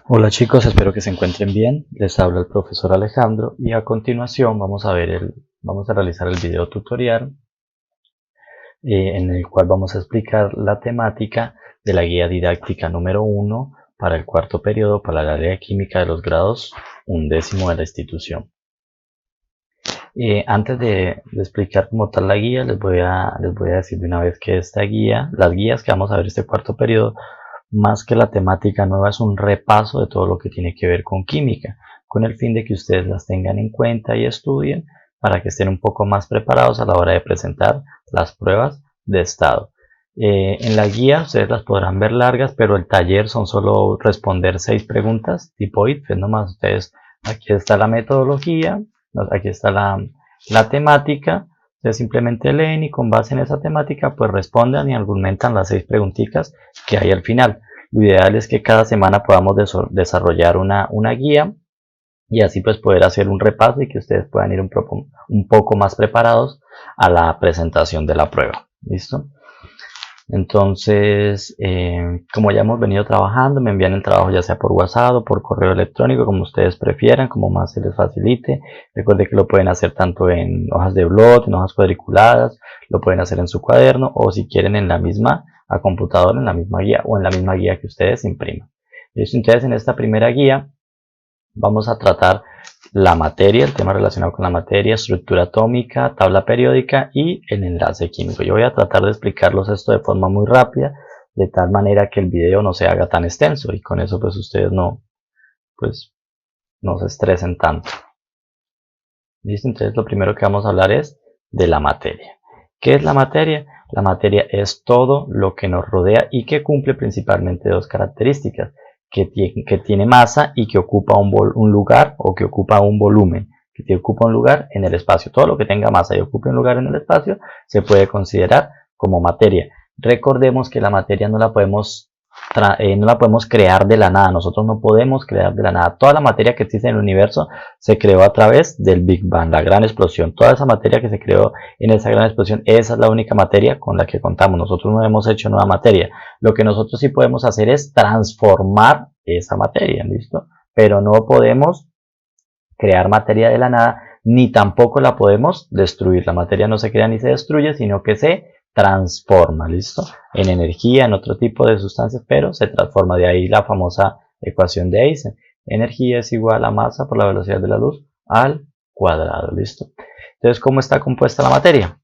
Hola chicos, espero que se encuentren bien. Les habla el profesor Alejandro y a continuación vamos a realizar el video tutorial en el cual vamos a explicar la temática de la guía didáctica número 1 para el cuarto periodo para el área de química de los grados 11º de la institución. Antes de explicar como tal la guía, les voy a decir de una vez que esta guía, las guías que vamos a ver este cuarto periodo, más que la temática nueva, es un repaso de todo lo que tiene que ver con química, con el fin de que ustedes las tengan en cuenta y estudien para que estén un poco más preparados a la hora de presentar las pruebas de estado. En la guía ustedes las podrán ver largas, pero el taller son solo responder 6 preguntas tipo ITFES nomás. Ustedes, aquí está la metodología, aquí está la temática. Ustedes simplemente leen y con base en esa temática pues respondan y argumentan las 6 preguntitas que hay al final. Lo ideal es que cada semana podamos desarrollar una guía y así pues poder hacer un repaso y que ustedes puedan ir un poco más preparados a la presentación de la prueba. ¿Listo? Entonces, como ya hemos venido trabajando, me envían el trabajo ya sea por WhatsApp o por correo electrónico, como ustedes prefieran, como más se les facilite. Recuerden que lo pueden hacer tanto en hojas de blog, en hojas cuadriculadas, lo pueden hacer en su cuaderno o si quieren en la misma, a computador, en la misma guía o en la misma guía que ustedes impriman. Entonces, en esta primera guía vamos a tratar la materia, el tema relacionado con la materia, estructura atómica, tabla periódica y el enlace químico. Yo voy a tratar de explicarlos esto de forma muy rápida, de tal manera que el video no se haga tan extenso y con eso pues ustedes no se estresen tanto. ¿Listo? Entonces lo primero que vamos a hablar es de la materia. ¿Qué es la materia? La materia es todo lo que nos rodea y que cumple principalmente dos características. Que tiene masa y que ocupa un lugar o que ocupa un volumen, que ocupa un lugar en el espacio. Todo lo que tenga masa y ocupe un lugar en el espacio se puede considerar como materia. Recordemos que la materia no la podemos crear de la nada. Nosotros no podemos crear de la nada. Toda la materia que existe en el universo se creó a través del Big Bang, la gran explosión. Toda esa materia que se creó en esa gran explosión, esa es la única materia con la que contamos. Nosotros no hemos hecho nueva materia. Lo que nosotros sí podemos hacer es transformar esa materia, ¿listo? Pero no podemos crear materia de la nada, ni tampoco la podemos destruir. La materia no se crea ni se destruye, sino que se transforma, ¿listo? En energía, en otro tipo de sustancias, pero se transforma. De ahí la famosa ecuación de Einstein. Energía es igual a masa por la velocidad de la luz al cuadrado, ¿listo? Entonces, ¿cómo está compuesta la materia?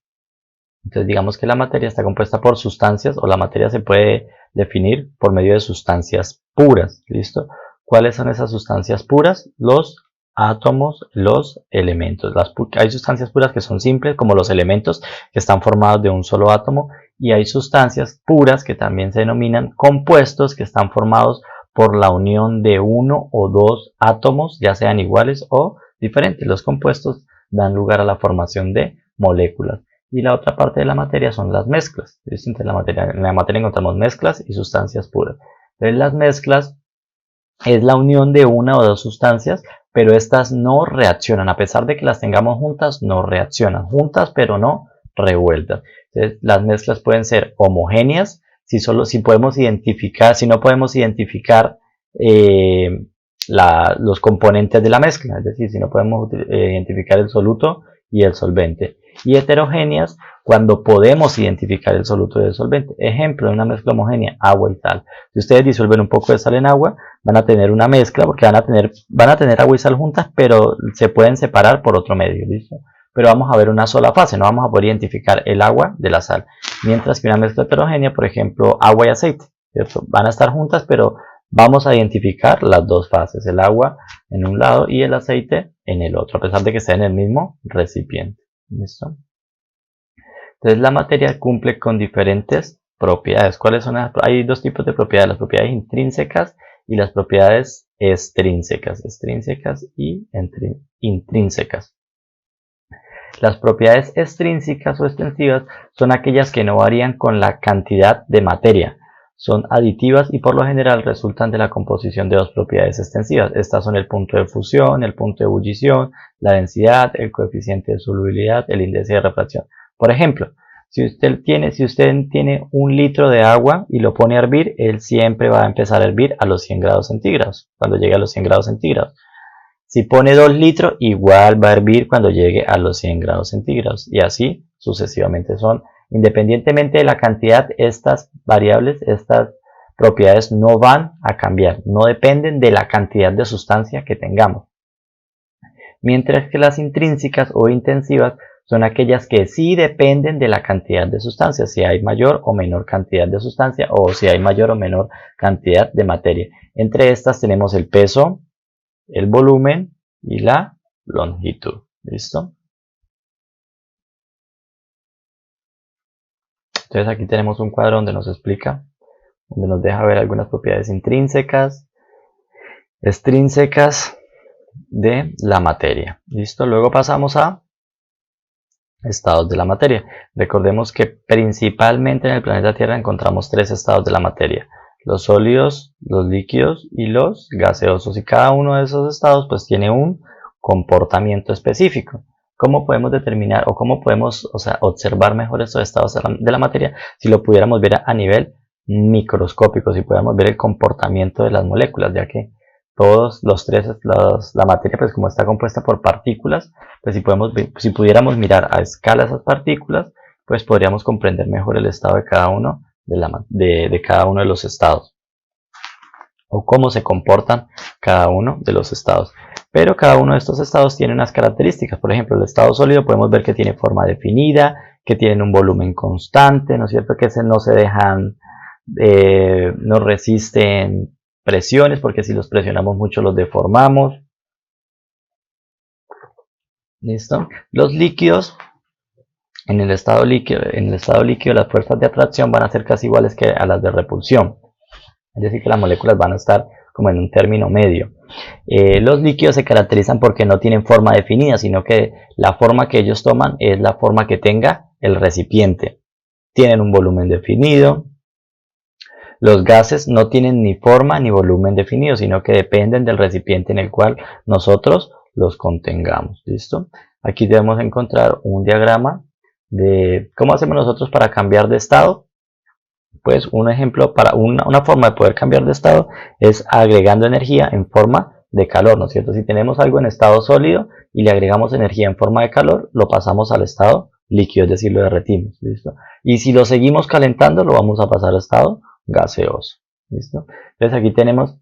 Entonces, digamos que la materia está compuesta por sustancias, o la materia se puede definir por medio de sustancias puras, ¿listo? ¿Cuáles son esas sustancias puras? Los átomos, los elementos. Hay sustancias puras que son simples, como los elementos, que están formados de un solo átomo, y hay sustancias puras que también se denominan compuestos, que están formados por la unión de uno o dos átomos, ya sean iguales o diferentes. Los compuestos dan lugar a la formación de moléculas. Y la otra parte de la materia son las mezclas. En la materia encontramos mezclas y sustancias puras. Entonces las mezclas es la unión de una o dos sustancias, pero estas no reaccionan. A pesar de que las tengamos juntas, no reaccionan. Juntas, pero no revueltas. Entonces las mezclas pueden ser homogéneas, si no podemos identificar los componentes de la mezcla, es decir, si no podemos identificar el soluto y el solvente. Y heterogéneas cuando podemos identificar el soluto y el solvente. Ejemplo de una mezcla homogénea, agua y sal. Si ustedes disuelven un poco de sal en agua, van a tener una mezcla porque van a tener agua y sal juntas, pero se pueden separar por otro medio, ¿listo? Pero vamos a ver una sola fase, no vamos a poder identificar el agua de la sal. Mientras que una mezcla heterogénea, por ejemplo, agua y aceite, ¿cierto? Van a estar juntas, pero vamos a identificar las dos fases, el agua en un lado y el aceite en el otro, a pesar de que estén en el mismo recipiente. ¿Listo? Entonces la materia cumple con diferentes propiedades. ¿Cuáles son las? Hay dos tipos de propiedades, las propiedades intrínsecas y las propiedades extrínsecas. Extrínsecas y intrínsecas. Las propiedades extrínsecas o extensivas son aquellas que no varían con la cantidad de materia. Son aditivas y por lo general resultan de la composición de dos propiedades extensivas. Estas son el punto de fusión, el punto de ebullición, la densidad, el coeficiente de solubilidad, el índice de refracción. Por ejemplo, Si usted tiene 1 litro de agua y lo pone a hervir, él siempre va a empezar a hervir a los 100 grados centígrados, cuando llegue a los 100 grados centígrados. Si pone 2 litros, igual va a hervir cuando llegue a los 100 grados centígrados. Y así sucesivamente son. Independientemente de la cantidad, estas variables, estas propiedades no van a cambiar. No dependen de la cantidad de sustancia que tengamos. Mientras que las intrínsecas o intensivas son aquellas que sí dependen de la cantidad de sustancia. Si hay mayor o menor cantidad de sustancia o si hay mayor o menor cantidad de materia. Entre estas tenemos el peso, el volumen y la longitud. ¿Listo? Entonces aquí tenemos un cuadro donde nos explica, donde nos deja ver algunas propiedades intrínsecas, extrínsecas de la materia. ¿Listo? Luego pasamos a estados de la materia. Recordemos que principalmente en el planeta Tierra encontramos 3 estados de la materia: los sólidos, los líquidos y los gaseosos, y cada uno de esos estados pues tiene un comportamiento específico. ¿Cómo podemos determinar o cómo podemos observar mejor estos estados de la materia? Si lo pudiéramos ver a nivel microscópico, si pudiéramos ver el comportamiento de las moléculas, ya que todos los tres, la materia pues como está compuesta por partículas, pues si pudiéramos mirar a escala esas partículas, pues podríamos comprender mejor el estado de cada uno de cada uno de los estados, o cómo se comportan cada uno de los estados. Pero cada uno de estos estados tiene unas características. Por ejemplo, el estado sólido podemos ver que tiene forma definida, que tienen un volumen constante, ¿no es cierto? Que no se dejan, no resisten presiones, porque si los presionamos mucho los deformamos. ¿Listo? Los líquidos, en el estado líquido las fuerzas de atracción van a ser casi iguales que a las de repulsión. Es decir, que las moléculas van a estar como en un término medio. Los líquidos se caracterizan porque no tienen forma definida, sino que la forma que ellos toman es la forma que tenga el recipiente. Tienen un volumen definido. Los gases no tienen ni forma ni volumen definido, sino que dependen del recipiente en el cual nosotros los contengamos. ¿Listo? Aquí debemos encontrar un diagrama de cómo hacemos nosotros para cambiar de estado. Pues un ejemplo para una forma de poder cambiar de estado es agregando energía en forma de calor, ¿no es cierto? Si tenemos algo en estado sólido y le agregamos energía en forma de calor, lo pasamos al estado líquido, es decir, lo derretimos, ¿listo? Y si lo seguimos calentando, lo vamos a pasar al estado gaseoso, ¿listo? Entonces aquí tenemos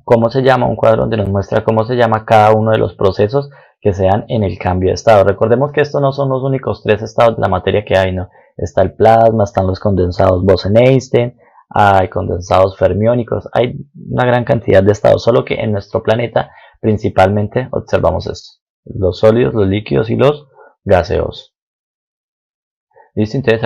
cómo se llama, un cuadro donde nos muestra cómo se llama cada uno de los procesos que se dan en el cambio de estado. Recordemos que estos no son los únicos 3 estados de la materia que hay, ¿no? Está el plasma, están los condensados Bose-Einstein, hay condensados fermiónicos, hay una gran cantidad de estados, solo que en nuestro planeta principalmente observamos estos: los sólidos, los líquidos y los gaseosos. ¿Listo? Entonces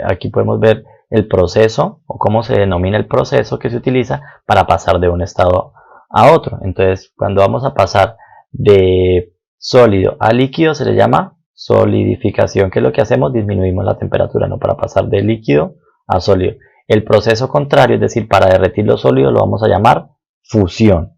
aquí podemos ver el proceso, o cómo se denomina el proceso que se utiliza para pasar de un estado a otro. Entonces, cuando vamos a pasar de sólido a líquido, se le llama solidificación, que es lo que hacemos, disminuimos la temperatura, ¿no? Para pasar de líquido a sólido. El proceso contrario, es decir, para derretir los sólidos, lo vamos a llamar fusión.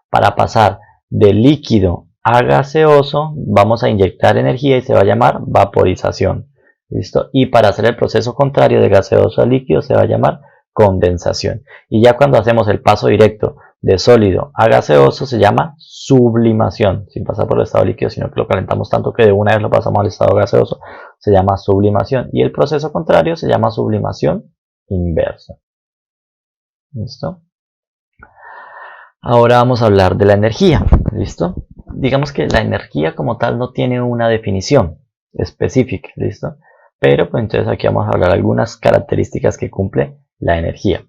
Para pasar de líquido a gaseoso, vamos a inyectar energía y se va a llamar vaporización. ¿Listo? Y para hacer el proceso contrario de gaseoso a líquido se va a llamar condensación. Y ya cuando hacemos el paso directo de sólido a gaseoso se llama sublimación, sin pasar por el estado líquido, sino que lo calentamos tanto que de una vez lo pasamos al estado gaseoso, se llama sublimación. Y el proceso contrario se llama sublimación inversa. ¿Listo? Ahora vamos a hablar de la energía. ¿Listo? Digamos que la energía como tal no tiene una definición específica. ¿Listo? Pero pues entonces aquí vamos a hablar de algunas características que cumple la energía.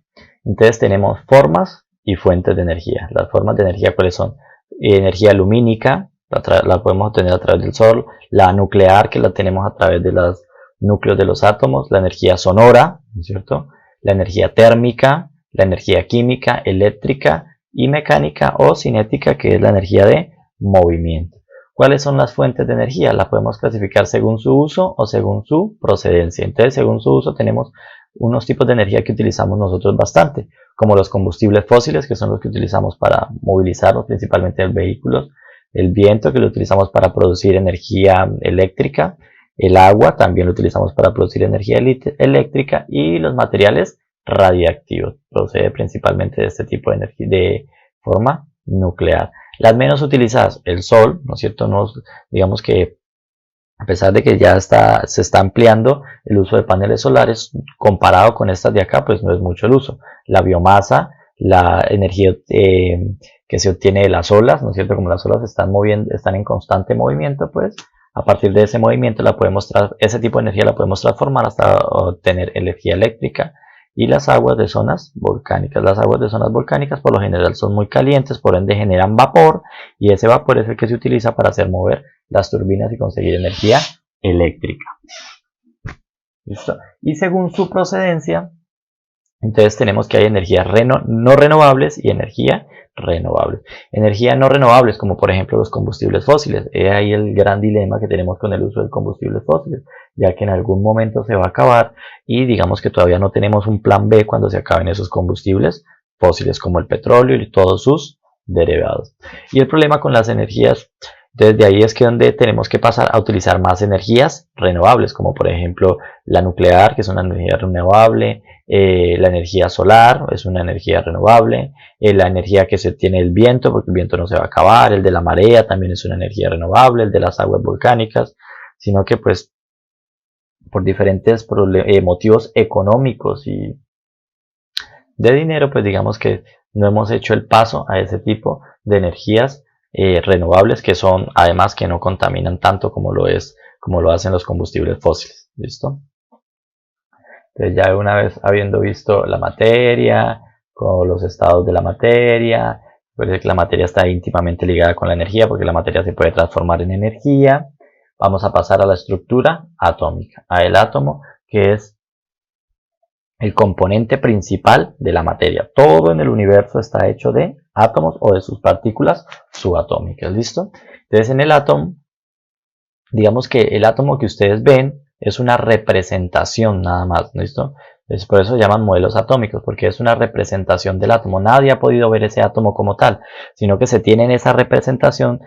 Entonces tenemos formas y fuentes de energía. Las formas de energía, ¿cuáles son? Energía lumínica, la podemos obtener a través del sol. La nuclear, que la tenemos a través de los núcleos de los átomos. La energía sonora, ¿no es cierto? La energía térmica, la energía química, eléctrica y mecánica o cinética, que es la energía de movimiento. ¿Cuáles son las fuentes de energía? Las podemos clasificar según su uso o según su procedencia. Entonces, según su uso tenemos unos tipos de energía que utilizamos nosotros bastante, como los combustibles fósiles, que son los que utilizamos para movilizarnos, principalmente en vehículos; el viento, que lo utilizamos para producir energía eléctrica; El agua también lo utilizamos para producir energía eléctrica, y los materiales radiactivos procede principalmente de este tipo de energía de forma nuclear. Las menos utilizadas, el sol, ¿no es cierto? Digamos que a pesar de que ya se está ampliando el uso de paneles solares, comparado con estas de acá, pues no es mucho el uso. La biomasa, la energía que se obtiene de las olas, ¿no es cierto? Como las olas están moviendo, están en constante movimiento, pues a partir de ese movimiento ese tipo de energía la podemos transformar hasta obtener energía eléctrica. Y las aguas de zonas volcánicas. Las aguas de zonas volcánicas por lo general son muy calientes, por ende generan vapor, y ese vapor es el que se utiliza para hacer mover las turbinas y conseguir energía eléctrica. ¿Listo? Y según su procedencia, entonces tenemos que hay energías no renovables y energía renovables. Energías no renovables, como por ejemplo los combustibles fósiles. Es ahí el gran dilema que tenemos con el uso de combustibles fósiles, ya que en algún momento se va a acabar y digamos que todavía no tenemos un plan B cuando se acaben esos combustibles fósiles, como el petróleo y todos sus derivados. Y el problema con las energías, desde ahí es que donde tenemos que pasar a utilizar más energías renovables, como por ejemplo la nuclear, que es una energía renovable, la energía solar es una energía renovable, la energía que se obtiene del viento, porque el viento no se va a acabar, el de la marea también es una energía renovable, el de las aguas volcánicas, sino que pues por diferentes motivos económicos y de dinero, pues digamos que no hemos hecho el paso a ese tipo de energías renovables, que son además que no contaminan tanto como lo hacen los combustibles fósiles. ¿Listo? Entonces ya una vez habiendo visto la materia, con los estados de la materia, pues que la materia está íntimamente ligada con la energía, porque la materia se puede transformar en energía, vamos a pasar a la estructura atómica, a el átomo, que es el componente principal de la materia. Todo en el universo está hecho de átomos o de sus partículas subatómicas. ¿Listo? Entonces en el átomo, digamos que el átomo que ustedes ven es una representación nada más. ¿Listo? Entonces, por eso se llaman modelos atómicos, porque es una representación del átomo. Nadie ha podido ver ese átomo como tal, sino que se tiene en esa representación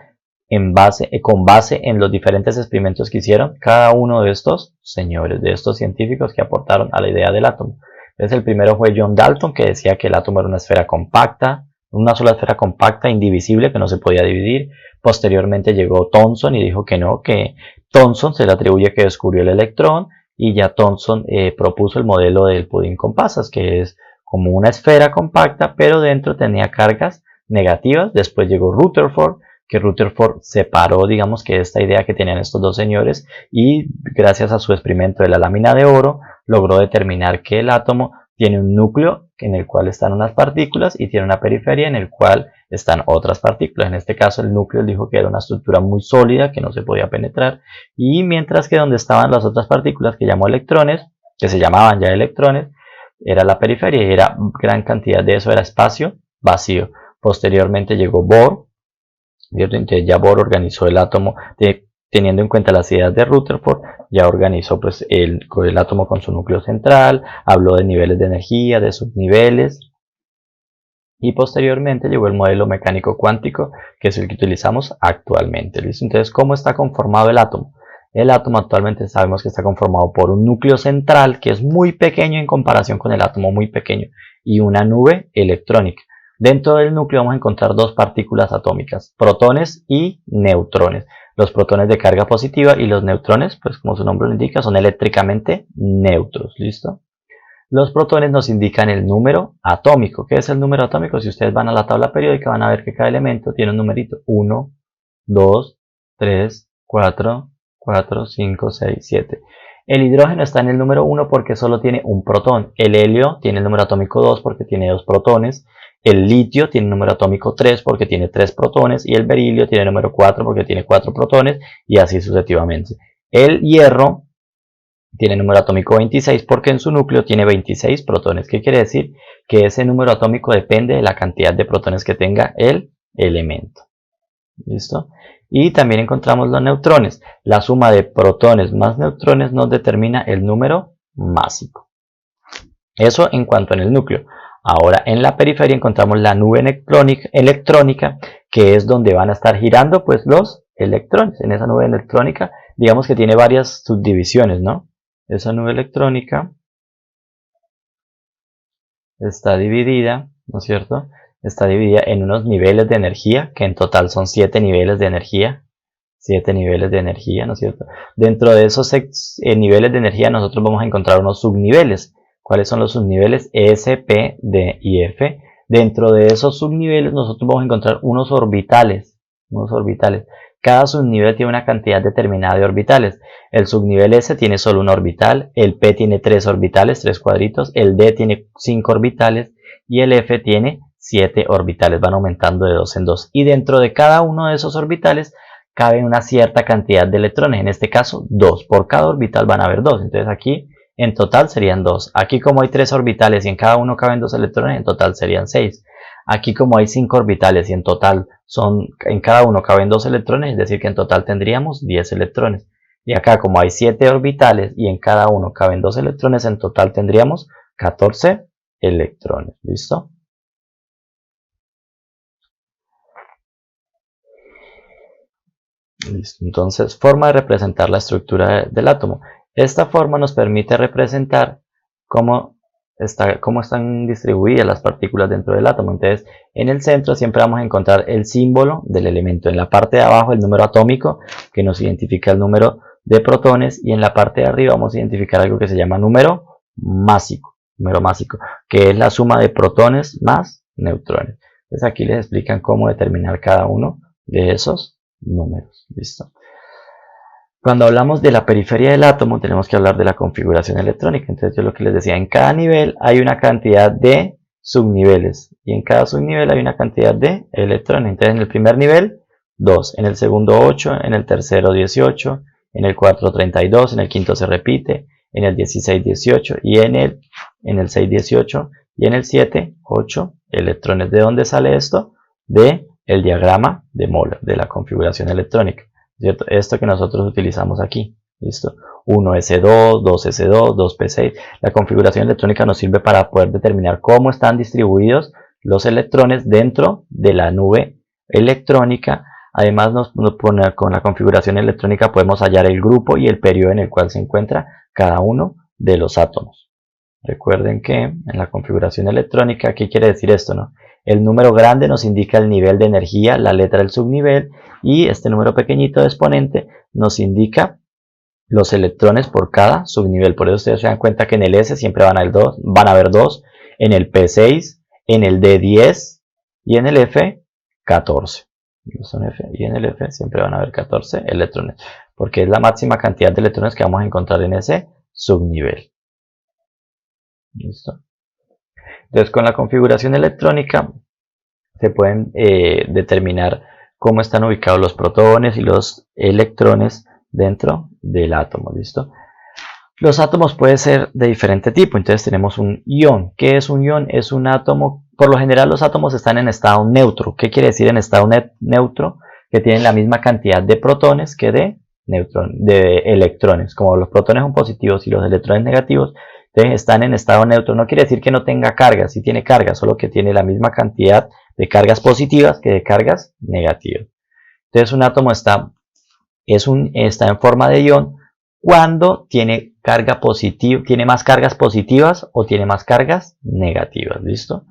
con base en los diferentes experimentos que hicieron cada uno de estos señores, de estos científicos que aportaron a la idea del átomo. Entonces el primero fue John Dalton, que decía que el átomo era una esfera compacta, una sola esfera compacta, indivisible, que no se podía dividir. Posteriormente llegó Thomson y dijo que no, que Thomson se le atribuye que descubrió el electrón, y ya Thomson propuso el modelo del pudín con pasas, que es como una esfera compacta, pero dentro tenía cargas negativas. Después llegó Rutherford, que Rutherford separó, digamos, que esta idea que tenían estos dos señores, y gracias a su experimento de la lámina de oro logró determinar que el átomo tiene un núcleo en el cual están unas partículas y tiene una periferia en el cual están otras partículas. En este caso el núcleo dijo que era una estructura muy sólida que no se podía penetrar, y mientras que donde estaban las otras partículas que llamó electrones, que se llamaban ya electrones, era la periferia, y era gran cantidad de eso, era espacio vacío. Posteriormente llegó Bohr, entonces ya Bohr organizó el átomo teniendo en cuenta las ideas de Rutherford, ya organizó pues el átomo con su núcleo central, habló de niveles de energía, de subniveles, y posteriormente llegó el modelo mecánico cuántico, que es el que utilizamos actualmente. ¿Listo? Entonces, ¿cómo está conformado el átomo? El átomo actualmente sabemos que está conformado por un núcleo central, que es muy pequeño en comparación con el átomo, muy pequeño, y una nube electrónica. Dentro del núcleo vamos a encontrar dos partículas atómicas, protones y neutrones. Los protones de carga positiva y los neutrones, pues como su nombre lo indica, son eléctricamente neutros. ¿Listo? Los protones nos indican el número atómico. ¿Qué es el número atómico? Si ustedes van a la tabla periódica van a ver que cada elemento tiene un numerito. 1, 2, 3, 4, 5, 6, 7. El hidrógeno está en el número 1 porque solo tiene un protón. El helio tiene el número atómico 2 porque tiene 2 protones. El litio tiene el número atómico 3 porque tiene 3 protones. Y el berilio tiene el número 4 porque tiene 4 protones. Y así sucesivamente. El hierro tiene el número atómico 26 porque en su núcleo tiene 26 protones. ¿Qué quiere decir? Que ese número atómico depende de la cantidad de protones que tenga el elemento. ¿Listo? Y también encontramos los neutrones. La suma de protones más neutrones nos determina el número másico. Eso en cuanto en el núcleo. Ahora en la periferia encontramos la nube electrónica, que es donde van a estar girando pues los electrones. En esa nube electrónica digamos que tiene varias subdivisiones, ¿no? Esa nube electrónica está dividida, ¿no es cierto? Está dividida en unos niveles de energía, que en total son 7 niveles de energía. 7 niveles de energía, ¿no es cierto? Dentro de esos niveles de energía nosotros vamos a encontrar unos subniveles. ¿Cuáles son los subniveles? S, P, D y F. Dentro de esos subniveles nosotros vamos a encontrar unos orbitales. Cada subnivel tiene una cantidad determinada de orbitales. El subnivel S tiene solo un orbital, el P tiene 3 orbitales, 3 cuadritos, el D tiene 5 orbitales y el F tiene 7 orbitales, van aumentando de 2 en 2. Y dentro de cada uno de esos orbitales cabe una cierta cantidad de electrones, en este caso 2. Por cada orbital van a haber 2, entonces aquí en total serían 2. Aquí como hay 3 orbitales y en cada uno caben 2 electrones, en total serían 6. Aquí como hay 5 orbitales y en total en cada uno caben 2 electrones, es decir que en total tendríamos 10 electrones. Y acá como hay 7 orbitales y en cada uno caben 2 electrones, en total tendríamos 14 electrones. ¿Listo? Listo. Entonces, forma de representar la estructura del átomo. Esta forma nos permite representar cómo están distribuidas las partículas dentro del átomo. Entonces, en el centro siempre vamos a encontrar el símbolo del elemento. En la parte de abajo el número atómico, que nos identifica el número de protones, y en la parte de arriba vamos a identificar algo que se llama número másico, que es la suma de protones más neutrones. Entonces aquí les explican cómo determinar cada uno de esos números. ¿Listo? Cuando hablamos de la periferia del átomo tenemos que hablar de la configuración electrónica. Entonces yo lo que les decía, en cada nivel hay una cantidad de subniveles y en cada subnivel hay una cantidad de electrones. Entonces en el primer nivel 2, en el segundo 8, en el tercero 18, en el 4 32, en el quinto se repite, en el 16 18 y en el 6 18 y en el 7 8 electrones. ¿De dónde sale esto? De el diagrama de Moller, de la configuración electrónica, ¿cierto? Esto que nosotros utilizamos aquí, ¿listo? 1s2, 2s2, 2p6. La configuración electrónica nos sirve para poder determinar cómo están distribuidos los electrones dentro de la nube electrónica. Además, con la configuración electrónica podemos hallar el grupo y el periodo en el cual se encuentra cada uno de los átomos. Recuerden que en la configuración electrónica, ¿qué quiere decir esto, no? El número grande nos indica el nivel de energía, la letra del subnivel, y este número pequeñito de exponente nos indica los electrones por cada subnivel. Por eso ustedes se dan cuenta que en el S siempre van a haber 2, en el P6, en el D10 y en el F 14. Y en el F siempre van a haber 14 electrones, porque es la máxima cantidad de electrones que vamos a encontrar en ese subnivel. ¿Listo? Entonces, con la configuración electrónica se pueden determinar cómo están ubicados los protones y los electrones dentro del átomo. ¿Listo? Los átomos pueden ser de diferente tipo. Entonces tenemos un ion. ¿Qué es un ion? Es un átomo. Por lo general los átomos están en estado neutro. ¿Qué quiere decir en estado neutro? Que tienen la misma cantidad de protones que de electrones. Como los protones son positivos y los electrones negativos, entonces están en estado neutro. No quiere decir que no tenga carga, sí tiene carga, solo que tiene la misma cantidad de cargas positivas que de cargas negativas. Entonces un átomo está en forma de ion cuando tiene carga positiva, tiene más cargas positivas o tiene más cargas negativas. ¿Listo?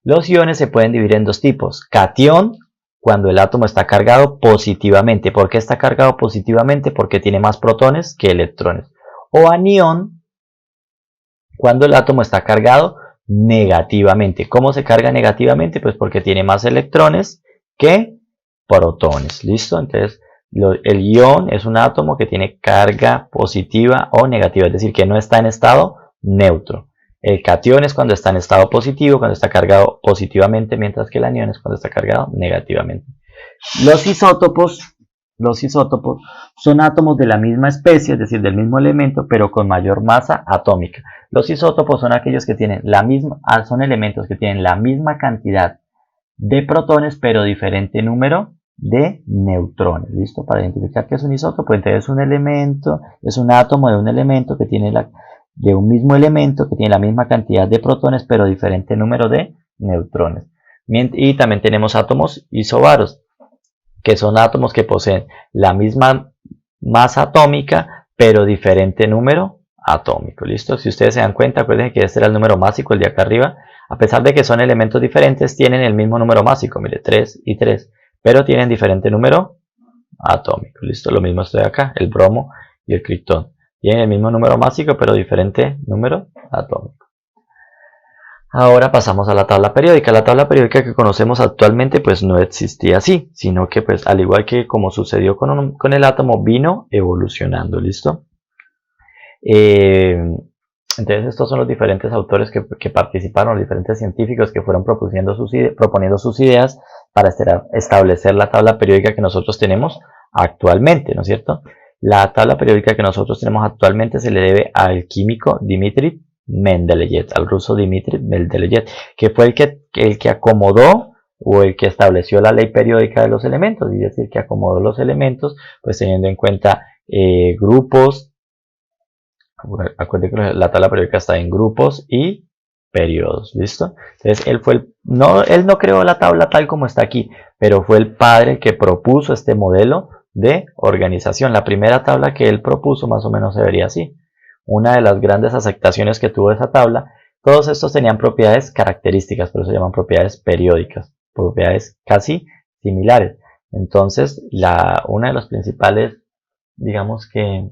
Los iones se pueden dividir en dos tipos. Catión, cuando el átomo está cargado positivamente. ¿Por qué está cargado positivamente? Porque tiene más protones que electrones. O anión, cuando el átomo está cargado negativamente. ¿Cómo se carga negativamente? Pues porque tiene más electrones que protones. ¿Listo? Entonces, el ion es un átomo que tiene carga positiva o negativa, es decir, que no está en estado neutro. El catión es cuando está en estado positivo, cuando está cargado positivamente, mientras que el anión es cuando está cargado negativamente. Los isótopos son átomos de la misma especie, es decir, del mismo elemento, pero con mayor masa atómica. Los isótopos son aquellos que tienen son elementos que tienen la misma cantidad de protones, pero diferente número de neutrones. ¿Listo? Para identificar qué es un isótopo, entonces es un átomo de un elemento que tiene de un mismo elemento que tiene la misma cantidad de protones, pero diferente número de neutrones. Y también tenemos átomos isobaros, que son átomos que poseen la misma masa atómica, pero diferente número atómico. ¿Listo? Si ustedes se dan cuenta, acuérdense que este era el número másico, el de acá arriba. A pesar de que son elementos diferentes, tienen el mismo número másico, mire, 3 y 3, pero tienen diferente número atómico. ¿Listo? Lo mismo estoy acá, el bromo y el criptón. Tienen el mismo número másico, pero diferente número atómico. Ahora pasamos a la tabla periódica. La tabla periódica que conocemos actualmente pues no existía así, sino que pues al igual que como sucedió con el átomo, vino evolucionando. ¿Listo? Entonces estos son los diferentes autores que participaron, los diferentes científicos que fueron proponiendo sus ideas para establecer la tabla periódica que nosotros tenemos actualmente, ¿no es cierto? La tabla periódica que nosotros tenemos actualmente se le debe al químico Dmitri Mendeleev, al ruso Dmitri Mendeleev, que fue el que acomodó o el que estableció la ley periódica de los elementos, es decir, que acomodó los elementos, pues teniendo en cuenta grupos. Acuérdense que la tabla periódica está en grupos y periodos, ¿listo? Entonces él no creó la tabla tal como está aquí, pero fue el padre que propuso este modelo de organización. La primera tabla que él propuso más o menos se vería así. Una de las grandes aceptaciones que tuvo esa tabla, todos estos tenían propiedades características, por eso se llaman propiedades periódicas, propiedades casi similares. Entonces, una de las principales, digamos que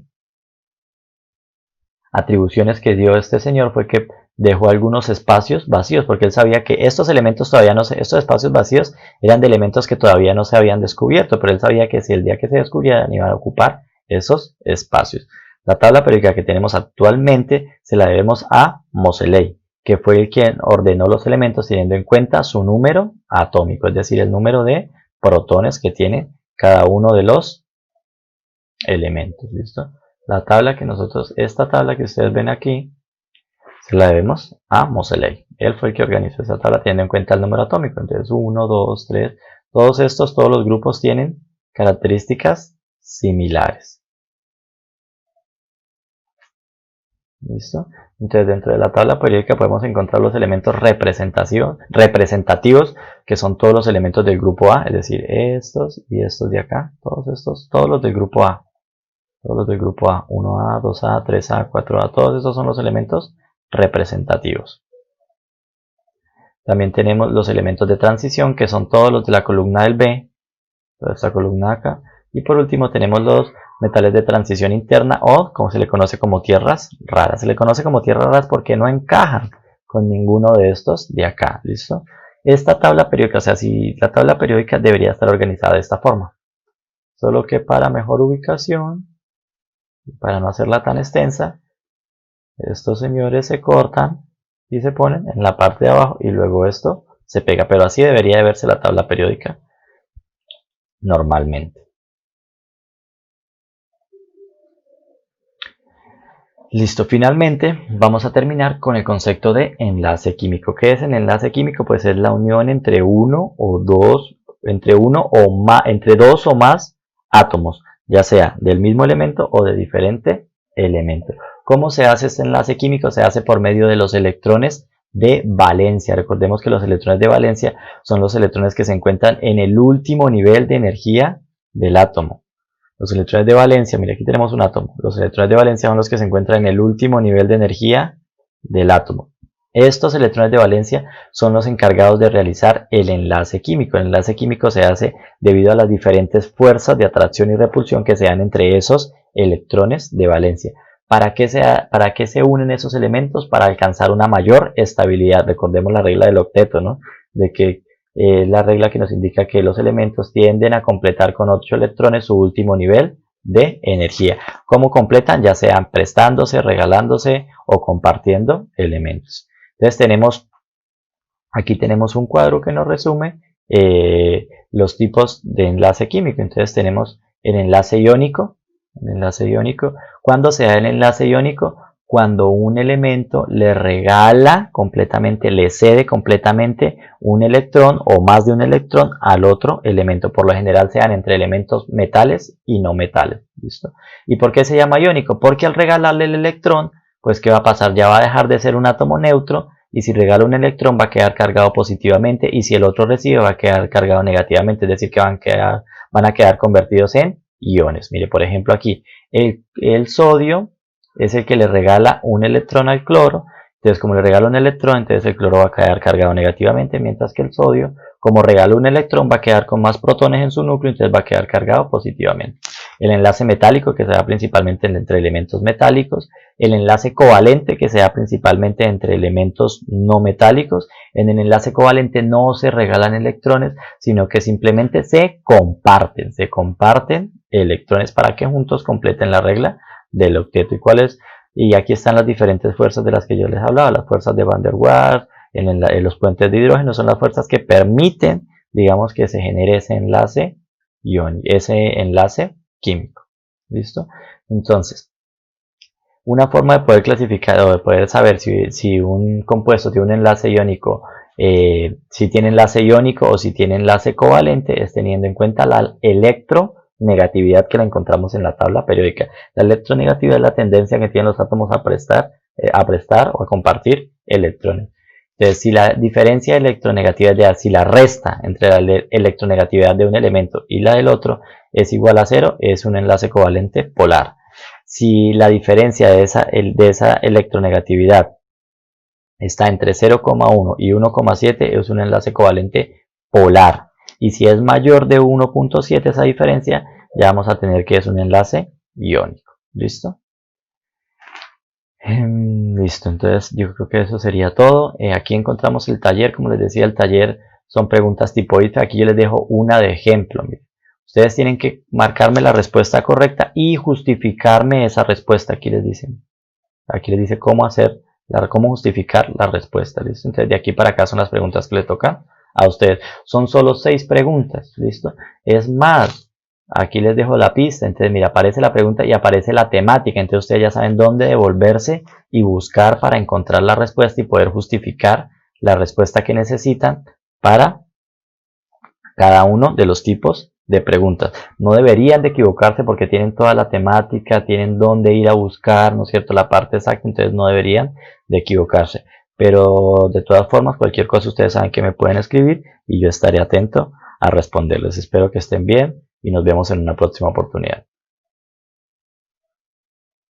atribuciones que dio este señor fue que dejó algunos espacios vacíos, porque él sabía que estos espacios vacíos eran de elementos que todavía no se habían descubierto, pero él sabía que si el día que se descubrieran iban a ocupar esos espacios. La tabla periódica que tenemos actualmente se la debemos a Moseley, que fue el quien ordenó los elementos teniendo en cuenta su número atómico, es decir, el número de protones que tiene cada uno de los elementos. ¿Listo? Esta tabla que ustedes ven aquí, se la debemos a Moseley. Él fue el que organizó esa tabla teniendo en cuenta el número atómico. Entonces 1, 2, 3, todos los grupos tienen características similares. ¿Listo? Entonces dentro de la tabla periódica podemos encontrar los elementos representativos, que son todos los elementos del grupo A, es decir, estos y estos de acá, todos los del grupo A. Todos los del grupo A, 1A, 2A, 3A, 4A, todos estos son los elementos representativos. También tenemos los elementos de transición, que son todos los de la columna del B, toda esta columna acá. Y por último tenemos los metales de transición interna, o como se le conoce como tierras raras. Se le conoce como tierras raras porque no encajan con ninguno de estos de acá. ¿Listo? Esta tabla periódica, o sea, si la tabla periódica debería estar organizada de esta forma. Solo que para mejor ubicación, para no hacerla tan extensa, estos señores se cortan y se ponen en la parte de abajo y luego esto se pega, pero así debería de verse la tabla periódica normalmente. Listo, finalmente vamos a terminar con el concepto de enlace químico. ¿Qué es el enlace químico? Pues es la unión entre entre dos o más átomos, ya sea del mismo elemento o de diferente elemento. ¿Cómo se hace este enlace químico? Se hace por medio de los electrones de valencia. Recordemos que los electrones de valencia son los electrones que se encuentran en el último nivel de energía del átomo. Los electrones de valencia, mira, aquí tenemos un átomo. Los electrones de valencia son los que se encuentran en el último nivel de energía del átomo. Estos electrones de valencia son los encargados de realizar el enlace químico. El enlace químico se hace debido a las diferentes fuerzas de atracción y repulsión que se dan entre esos electrones de valencia. ¿Para qué se unen esos elementos? Para alcanzar una mayor estabilidad. Recordemos la regla del octeto, ¿no? De que la regla que nos indica que los elementos tienden a completar con 8 electrones su último nivel de energía. ¿Cómo completan? Ya sean prestándose, regalándose o compartiendo elementos. Entonces aquí tenemos un cuadro que nos resume los tipos de enlace químico. Entonces tenemos el enlace iónico. ¿Cuándo se da el enlace iónico? Cuando un elemento le regala completamente, le cede completamente un electrón o más de un electrón al otro elemento. Por lo general se dan entre elementos metales y no metales. ¿Listo? ¿Y por qué se llama iónico? Porque al regalarle el electrón, pues ¿qué va a pasar? Ya va a dejar de ser un átomo neutro, y si regala un electrón va a quedar cargado positivamente, y si el otro recibe va a quedar cargado negativamente, es decir que van a quedar convertidos en iones. Mire, por ejemplo aquí, el sodio es el que le regala un electrón al cloro. Entonces, como le regala un electrón, entonces el cloro va a quedar cargado negativamente, mientras que el sodio, como regala un electrón, va a quedar con más protones en su núcleo, entonces va a quedar cargado positivamente. El enlace metálico, que se da principalmente entre elementos metálicos. El enlace covalente, que se da principalmente entre elementos no metálicos. En el enlace covalente no se regalan electrones, sino que simplemente se comparten. Se comparten electrones para que juntos completen la regla del octeto. Y aquí están las diferentes fuerzas de las que yo les hablaba. Las fuerzas de Van der Waals, en los puentes de hidrógeno, son las fuerzas que permiten, digamos, que se genere ese enlace químico. ¿Listo? Entonces, una forma de poder clasificar o de poder saber si un compuesto tiene un enlace iónico, si tiene enlace iónico o si tiene enlace covalente, es teniendo en cuenta la electronegatividad que la encontramos en la tabla periódica. La electronegatividad es la tendencia que tienen los átomos a prestar o a compartir electrones. Entonces, si la diferencia de electronegatividad, si la resta entre la electronegatividad de un elemento y la del otro es igual a 0, es un enlace covalente polar. Si la diferencia de esa electronegatividad está entre 0,1 y 1,7, es un enlace covalente polar. Y si es mayor de 1,7 esa diferencia, ya vamos a tener que es un enlace iónico. ¿Listo? Listo, entonces yo creo que eso sería todo. Aquí encontramos el taller. Como les decía, el taller son preguntas tipo IFE. Aquí yo les dejo una de ejemplo. Miren. Ustedes tienen que marcarme la respuesta correcta y justificarme esa respuesta. Aquí les dice cómo justificar la respuesta. ¿Listo? Entonces de aquí para acá son las preguntas que le tocan a ustedes. Son solo 6 preguntas. ¿Listo? Es más, aquí les dejo la pista. Entonces mira, aparece la pregunta y aparece la temática. Entonces ustedes ya saben dónde devolverse y buscar para encontrar la respuesta y poder justificar la respuesta que necesitan para cada uno de los tipos de preguntas. No deberían de equivocarse porque tienen toda la temática, tienen dónde ir a buscar, ¿no es cierto?, la parte exacta, entonces no deberían de equivocarse. Pero de todas formas, cualquier cosa ustedes saben que me pueden escribir y yo estaré atento a responderles. Espero que estén bien y nos vemos en una próxima oportunidad.